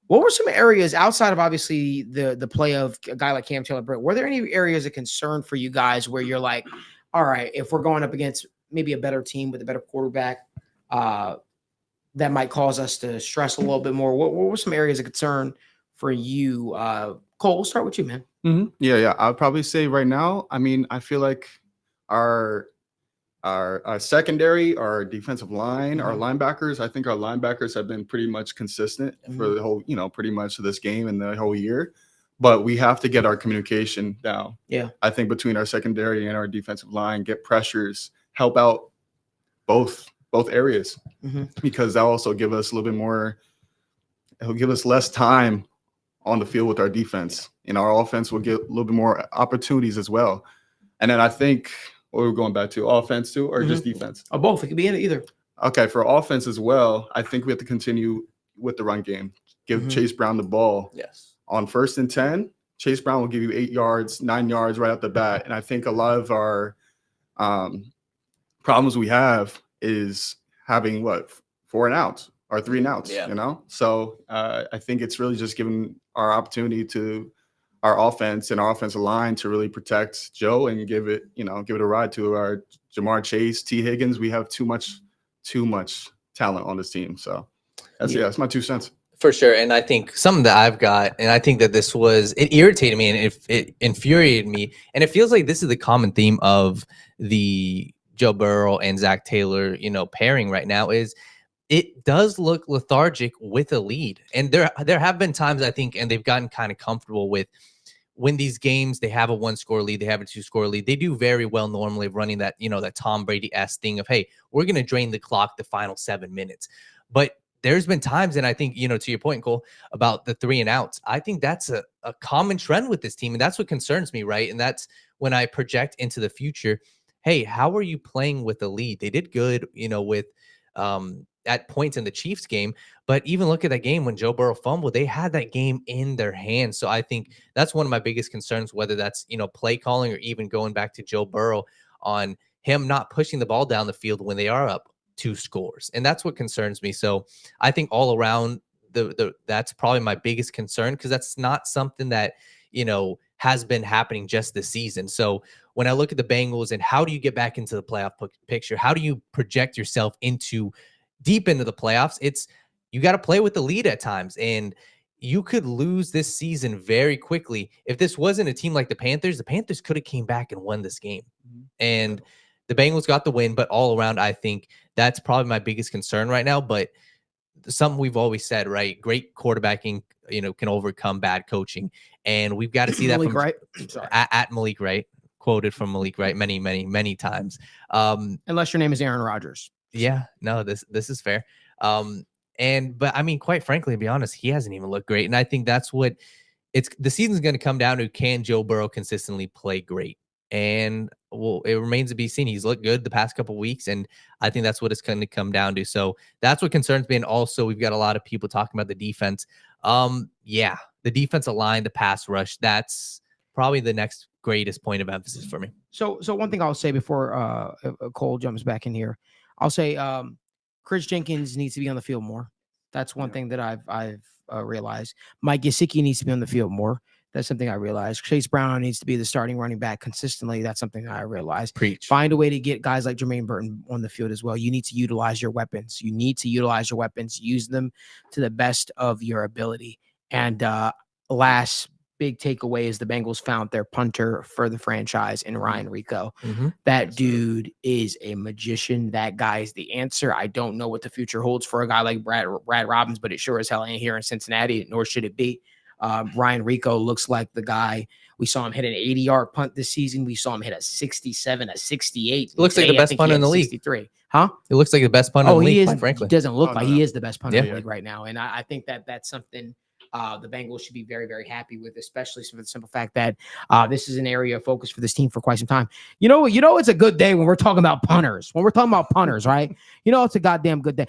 What were some areas outside of obviously the play of a guy like Cam Taylor-Britt? Were there any areas of concern for you guys where you're like, all right, if we're going up against maybe a better team with a better quarterback, uh, that might cause us to stress a little bit more? What were some areas of concern for you? Cole, we'll start with you, man. Yeah. I'd probably say right now, I mean, I feel like our our secondary, our defensive line, our linebackers. I think our linebackers have been pretty much consistent for the whole, pretty much this game and the whole year. But we have to get our communication down. Yeah. I think between our secondary and our defensive line, get pressures, help out both areas, because that'll also give us a little bit more. It'll give us less time on the field with our defense, and our offense will get a little bit more opportunities as well. And then I think, what we're going back to, offense too, or just defense? Or both. It could be in either. Okay, for offense as well, I think we have to continue with the run game. Give Chase Brown the ball. Yes. On 1st and 10, Chase Brown will give you 8 yards, 9 yards right off the bat. And I think a lot of our problems we have is having 4 and outs or 3 and outs, So I think it's really just giving our opportunity to our offense and our offensive line to really protect Joe and give it a ride to our Jamar Chase, T. Higgins. We have too much talent on this team. So that's my 2 cents. For sure. And I think something that I've got, and I think that it irritated me and it infuriated me. And it feels like this is the common theme of the Joe Burrow and Zach Taylor, pairing right now, is it does look lethargic with a lead. And there have been times, I think, and they've gotten kind of comfortable with when these games, they have a 1-score lead, they have a 2-score lead. They do very well normally running that, that Tom Brady-esque thing of, hey, we're going to drain the clock the final 7 minutes. But there's been times, and I think, to your point, Cole, about the 3 and outs, I think that's a common trend with this team. And that's what concerns me, right? And that's when I project into the future, hey, how are you playing with the lead? They did good, with at points in the Chiefs game, but even look at that game when Joe Burrow fumbled, they had that game in their hands. So I think that's one of my biggest concerns, whether that's, play calling or even going back to Joe Burrow on him not pushing the ball down the field when they are up 2 scores. And that's what concerns me. So I think all around that's probably my biggest concern, because that's not something that, has been happening just this season. So when I look at the Bengals and how do you get back into the playoff picture, how do you project yourself deep into the playoffs? It's, you got to play with the lead at times, and you could lose this season very quickly. If this wasn't a team like the Panthers could have came back and won this game. And the Bengals got the win, but all around, I think that's probably my biggest concern right now. But something we've always said, right? Great quarterbacking, can overcome bad coaching. And we've got to see that Malik from Wright. At Malik Wright, quoted from Malik Wright many, many, many times. Unless your name is Aaron Rodgers. Yeah, no, this is fair. But I mean, quite frankly, to be honest, he hasn't even looked great. And I think that's what the season's going to come down to. Can Joe Burrow consistently play great? And it remains to be seen. He's looked good the past couple of weeks, and I think that's what it's going to come down to. So that's what concerns me. And also, we've got a lot of people talking about the defense. The defensive line, the pass rush, that's probably the next greatest point of emphasis for me. So one thing I'll say before Cole jumps back in here, I'll say Chris Jenkins needs to be on the field more. That's one thing that I've realized. Mike Gesicki needs to be on the field more. That's something I realized. Chase Brown needs to be the starting running back consistently. That's something I realized. Preach. Find a way to get guys like Jermaine Burton on the field as well. You need to utilize your weapons. Use them to the best of your ability. And last big takeaway is the Bengals found their punter for the franchise in Ryan Rico. That dude is a magician. That guy's the answer. I don't know what the future holds for a guy like Brad Robbins, but it sure as hell ain't here in Cincinnati, nor should it be. Ryan Rico looks like the guy. We saw him hit an 80-yard punt this season. We saw him hit a 67, a 68. It looks like the best punter in the league. 63. Huh? It looks like the best punter in the league, quite frankly. He doesn't look like he is the best punter in the league right now. And I think that's something the Bengals should be very, very happy with, especially for the simple fact that this is an area of focus for this team for quite some time. It's a good day when we're talking about punters. Right? It's a goddamn good day.